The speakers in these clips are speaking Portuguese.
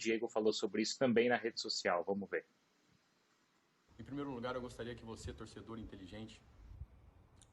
Diego falou sobre isso também na rede social. Vamos ver. Em primeiro lugar, eu gostaria que você, torcedor inteligente,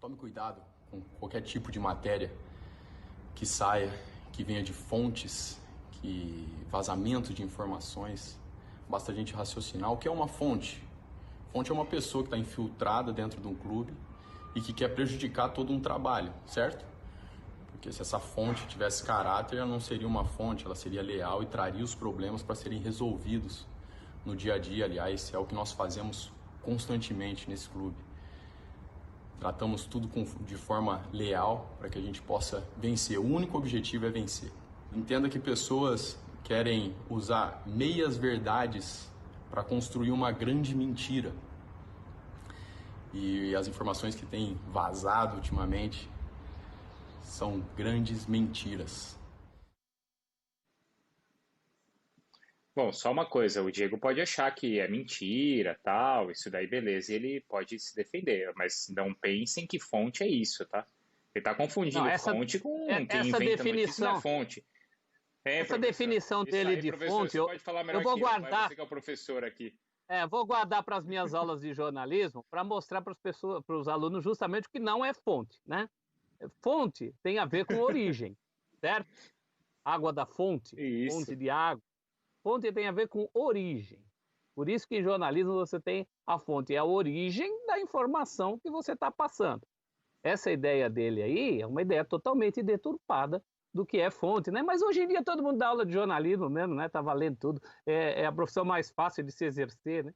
tome cuidado com qualquer tipo de matéria que saia, que venha de fontes, que vazamento de informações. Basta a gente raciocinar o que é uma fonte. Fonte é uma pessoa que está infiltrada dentro de um clube e que quer prejudicar todo um trabalho, certo? Porque se essa fonte tivesse caráter, ela não seria uma fonte, ela seria leal e traria os problemas para serem resolvidos no dia a dia. Aliás, é o que nós fazemos constantemente nesse clube. Tratamos tudo de forma leal para que a gente possa vencer. O único objetivo é vencer. Entenda que pessoas querem usar meias verdades para construir uma grande mentira. E as informações que têm vazado ultimamente são grandes mentiras. Bom, só uma coisa, o Diego pode achar que é mentira, tal, isso daí beleza, e ele pode se defender, mas não pensem que fonte é isso, tá? Ele está Não, confundindo fonte com quem essa inventa notícia na definição, fonte. É, essa professor. definição Isso dele aí, de professor, fonte, você pode falar eu melhor vou que eu, vai, guardar, você que é o professor aqui. vou guardar para as minhas aulas de jornalismo para mostrar para as pessoas, para os alunos justamente o que não é fonte, né? Fonte tem a ver com origem, certo? Água da fonte, Isso. fonte de água. Fonte tem a ver com origem. Por isso que em jornalismo você tem a fonte, é a origem da informação que você está passando. Essa ideia dele aí é uma ideia totalmente deturpada do que é fonte, né? Mas hoje em dia todo mundo dá aula de jornalismo mesmo, né? Tá valendo tudo. É a profissão mais fácil de se exercer, né?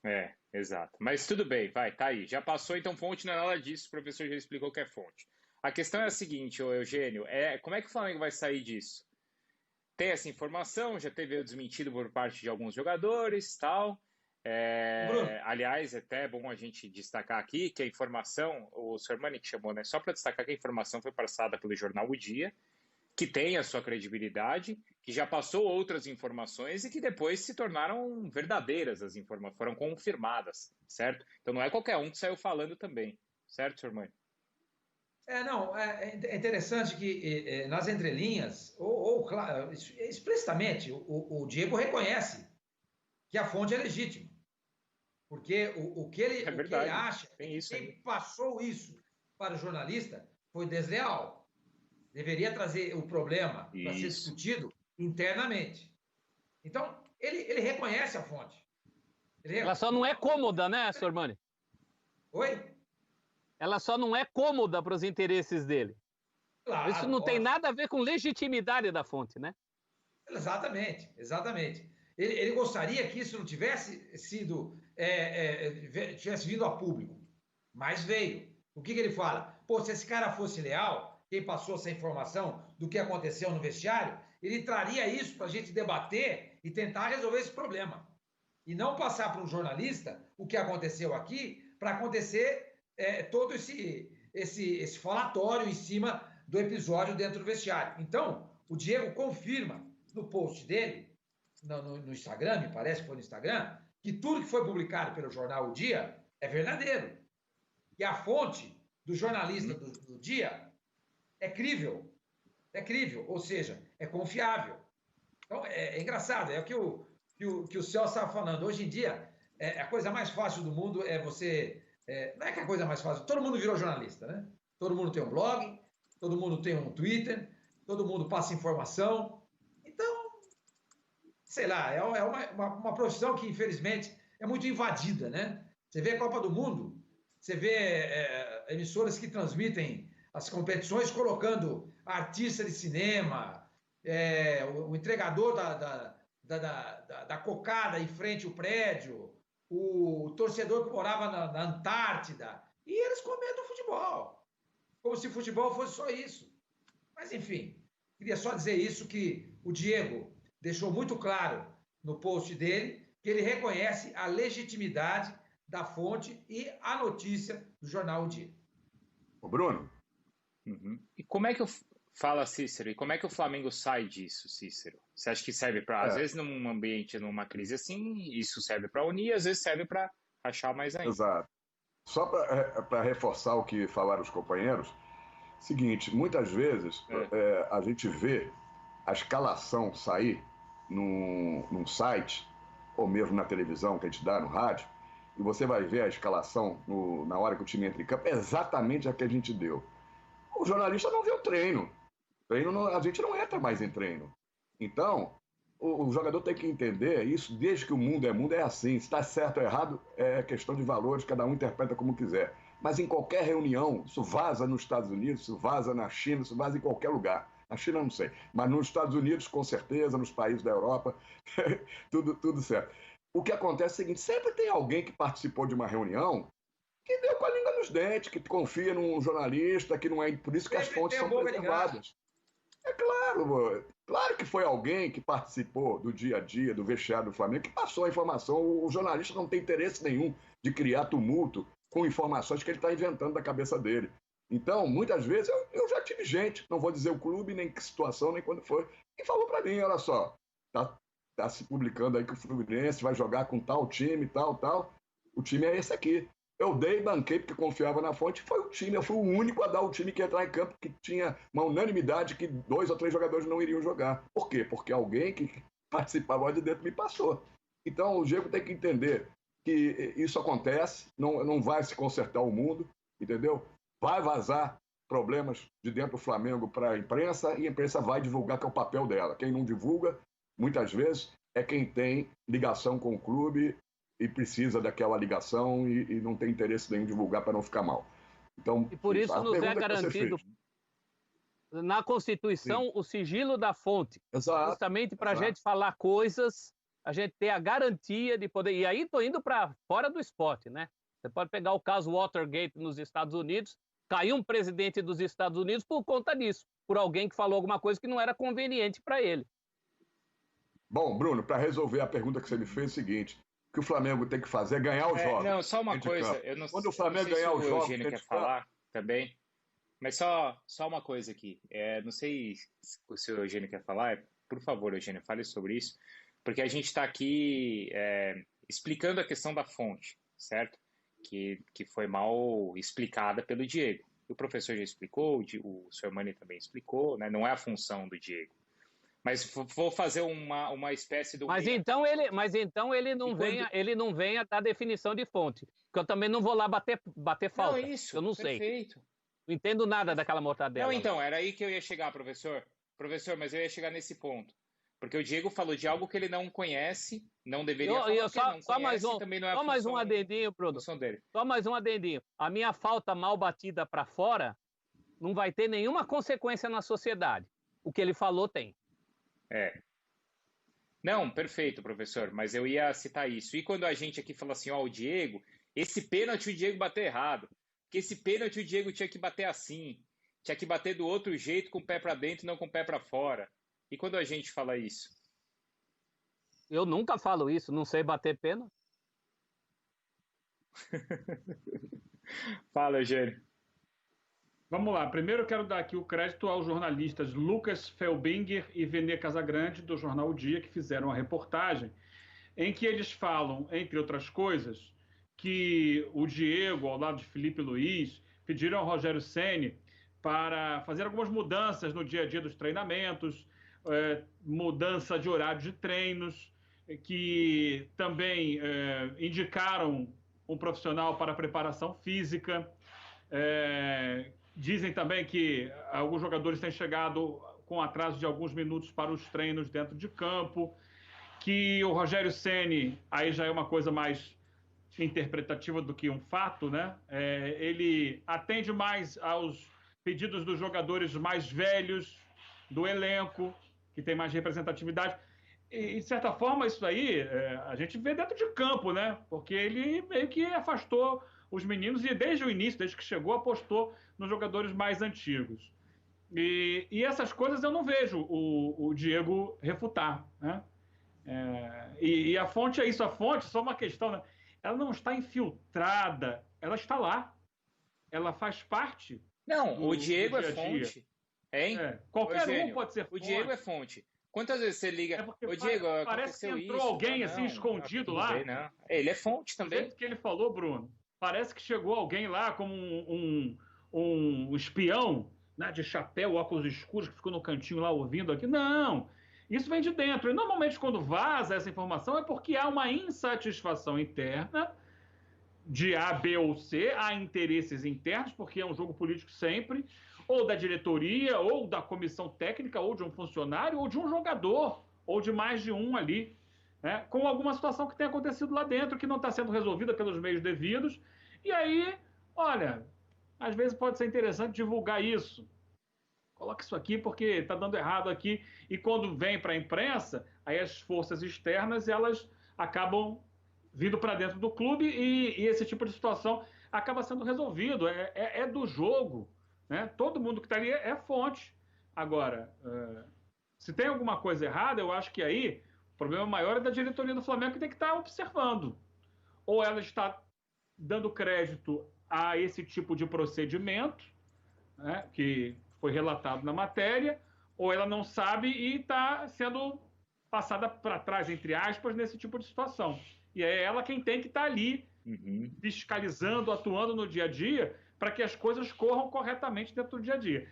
É, exato. Mas tudo bem, vai, tá aí. Já passou, então fonte não é nada disso, o professor já explicou que é fonte. A questão é a seguinte, ô Eugênio, como é que o Flamengo vai sair disso? Tem essa informação, já teve o desmentido por parte de alguns jogadores, tal. Bruno, Aliás, é até bom a gente destacar aqui que a informação, o Sormani que chamou, né? Só para destacar que a informação foi passada pelo jornal O Dia, que tem a sua credibilidade, que já passou outras informações e que depois se tornaram verdadeiras as informações, foram confirmadas, certo? Então não é qualquer um que saiu falando também, certo, Sormani? não, é interessante que nas entrelinhas, claro, explicitamente, o Diego reconhece que a fonte é legítima. Porque o que É ele verdade, acha é tem que isso quem ainda. passou isso para o jornalista foi desleal. Deveria trazer o problema para ser Isso. discutido internamente. Então, ele reconhece a fonte. Ela só não é cômoda, né, Sormani? Oi? Ela só não é cômoda para os interesses dele. Claro, Isso não tem lógico. nada a ver com legitimidade da fonte, né? Exatamente, exatamente. Ele gostaria que isso não tivesse sido, tivesse vindo a público, mas veio. O que ele fala? Pô, se esse cara fosse leal, quem passou essa informação do que aconteceu no vestiário, ele traria isso para a gente debater e tentar resolver esse problema. E não passar para um jornalista o que aconteceu aqui, para acontecer todo esse falatório em cima do episódio dentro do vestiário. Então, o Diego confirma no post dele, no Instagram, me parece que foi no Instagram, que tudo que foi publicado pelo jornal O Dia é verdadeiro. E a fonte do jornalista do Dia é crível. É crível, ou seja, é confiável. Então, é engraçado, é o que o Celso estava falando. Hoje em dia, a coisa mais fácil do mundo é você... não é que a coisa mais fácil... Todo mundo virou jornalista, né? Todo mundo tem um blog, todo mundo tem um Twitter, todo mundo passa informação. Então, sei lá, é uma profissão que, infelizmente, é muito invadida, né? Você vê a Copa do Mundo, você vê emissoras que transmitem as competições colocando artista de cinema, o entregador da cocada em frente ao prédio, o torcedor que morava na Antártida, e eles comentam futebol, como se futebol fosse só isso. Mas, enfim, queria só dizer isso, que o Diego deixou muito claro no post dele que ele reconhece a legitimidade da fonte e a notícia do jornal O Dia. Ô Bruno, Uhum. E como é que fala, Cícero, e como é que o Flamengo sai disso, Cícero? Você acha que serve para, às vezes, num ambiente, numa crise assim, isso serve para unir, às vezes serve para achar mais ainda. exato. Só para reforçar o que falaram os companheiros, seguinte, muitas vezes a gente vê a escalação sair num site, ou mesmo na televisão que a gente dá, no rádio, e você vai ver a escalação na hora que o time entra em campo, é exatamente a que a gente deu. O jornalista não vê o treino. A gente não entra mais em treino. Então, o jogador tem que entender isso, desde que o mundo é assim. Se está certo ou errado, é questão de valores, cada um interpreta como quiser. Mas em qualquer reunião, isso vaza nos Estados Unidos, isso vaza na China, isso vaza em qualquer lugar. Na China não sei, mas nos Estados Unidos, com certeza, nos países da Europa, tudo certo. O que acontece é o seguinte, sempre tem alguém que participou de uma reunião que deu com a língua nos dentes, que confia num jornalista, que não é... Por isso que as fontes são preservadas. É claro que foi alguém que participou do dia a dia, do vestiário do Flamengo, que passou a informação. O jornalista não tem interesse nenhum de criar tumulto com informações que ele está inventando da cabeça dele. Então, muitas vezes, eu já tive gente, não vou dizer o clube, nem que situação, nem quando foi, e falou para mim, olha só, tá se publicando aí que o Fluminense vai jogar com tal time, tal, o time é esse aqui. Eu banquei porque confiava na fonte, foi o time, eu fui o único a dar o time que ia entrar em campo, que tinha uma unanimidade que 2 ou 3 jogadores não iriam jogar. Por quê? Porque alguém que participava lá de dentro me passou. Então, o Diego tem que entender que isso acontece, não vai se consertar o mundo, entendeu? Vai vazar problemas de dentro do Flamengo para a imprensa e a imprensa vai divulgar, que é o papel dela. Quem não divulga, muitas vezes, é quem tem ligação com o clube e precisa daquela ligação e não tem interesse nenhum em divulgar para não ficar mal. Então, e por isso nos é garantido na Constituição Sim. o sigilo da fonte. Exato. Justamente para a gente falar coisas, a gente ter a garantia de poder... E aí estou indo para fora do esporte, né? Você pode pegar o caso Watergate nos Estados Unidos, caiu um presidente dos Estados Unidos por conta disso, por alguém que falou alguma coisa que não era conveniente para ele. Bom, Bruno, para resolver a pergunta que você me fez, é o seguinte, o que o Flamengo tem que fazer é ganhar os jogos. Não, só uma coisa, eu não, quando o Flamengo ganhar os jogos... O Eugênio quer falar também, mas só uma coisa aqui, não sei se o Eugênio quer falar, por favor, Eugênio, fale sobre isso, porque a gente está aqui explicando a questão da fonte, certo? Que foi mal explicada pelo Diego. O professor já explicou, o Sr. Mani também explicou, né? Não é a função do Diego. Mas vou fazer uma espécie de... Mas então ele não venha dar definição de fonte, porque eu também não vou lá bater falta. Não, isso, eu não perfeito. sei. Não entendo nada daquela mortadela. Não, então, era aí que eu ia chegar, professor. Professor, mas eu ia chegar nesse ponto. Porque o Diego falou de algo que ele não conhece, não deveria falar, só mais um adendinho, Bruno. Só mais um adendinho. A minha falta mal batida para fora não vai ter nenhuma consequência na sociedade. O que ele falou tem. Não, perfeito, professor, mas eu ia citar isso. E quando a gente aqui fala assim, o Diego, esse pênalti o Diego bateu errado, porque esse pênalti o Diego tinha que bater assim, tinha que bater do outro jeito, com o pé para dentro, não com o pé para fora. E quando a gente fala isso? Eu nunca falo isso, não sei bater pênalti. Fala, Eugênio. Vamos lá. Primeiro eu quero dar aqui o crédito aos jornalistas Lucas Felbinger e Vene Casagrande, do jornal O Dia, que fizeram a reportagem, em que eles falam, entre outras coisas, que o Diego, ao lado de Felipe Luiz, pediram ao Rogério Ceni para fazer algumas mudanças no dia a dia dos treinamentos, mudança de horário de treinos, que também indicaram um profissional para a preparação física. Dizem também que alguns jogadores têm chegado com atraso de alguns minutos para os treinos dentro de campo, que o Rogério Ceni, aí já é uma coisa mais interpretativa do que um fato, né? Ele atende mais aos pedidos dos jogadores mais velhos do elenco, que tem mais representatividade. E, de certa forma, isso aí a gente vê dentro de campo, né? Porque ele meio que afastou os meninos e, desde o início, desde que chegou, apostou nos jogadores mais antigos. E essas coisas eu não vejo o Diego refutar, né? E a fonte é isso. A fonte é só uma questão, né? Ela não está infiltrada, ela está lá. Ela faz parte. Não, o Diego é fonte. Hein? Qualquer um pode ser fonte. O Diego é fonte. Quantas vezes você liga... O Diego, parece que entrou alguém assim escondido lá. Bem, não. Ele é fonte também. Do jeito que ele falou, Bruno, parece que chegou alguém lá como um espião né, de chapéu, óculos escuros, que ficou no cantinho lá ouvindo aqui. Não, isso vem de dentro. E normalmente quando vaza essa informação é porque há uma insatisfação interna de A, B ou C, há interesses internos, porque é um jogo político sempre, ou da diretoria, ou da comissão técnica, ou de um funcionário, ou de um jogador, ou de mais de um ali, né, com alguma situação que tenha acontecido lá dentro, que não está sendo resolvida pelos meios devidos. E aí, olha, às vezes pode ser interessante divulgar isso. Coloca isso aqui porque está dando errado aqui. E quando vem para a imprensa, aí as forças externas, elas acabam vindo para dentro do clube e esse tipo de situação acaba sendo resolvido. É do jogo, né? Todo mundo que está ali é fonte. Agora, se tem alguma coisa errada, eu acho que aí o problema maior é da diretoria do Flamengo, que tem que estar observando. Ou ela está dando crédito a esse tipo de procedimento, né, que foi relatado na matéria, ou ela não sabe e está sendo passada para trás, entre aspas, nesse tipo de situação. E é ela quem tem que estar ali, fiscalizando, atuando no dia a dia, para que as coisas corram corretamente dentro do dia a dia.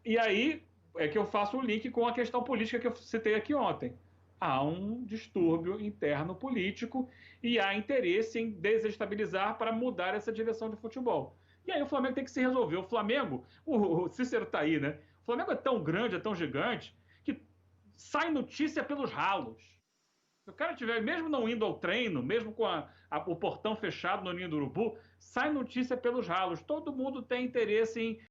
E aí é que eu faço o link com a questão política que eu citei aqui ontem. Há um distúrbio interno político e há interesse em desestabilizar para mudar essa direção de futebol. E aí o Flamengo tem que se resolver. O Flamengo, o Cícero está aí, né? O Flamengo é tão grande, é tão gigante, que sai notícia pelos ralos. Se o cara tiver, mesmo não indo ao treino, mesmo com o portão fechado no Ninho do Urubu, sai notícia pelos ralos. Todo mundo tem interesse em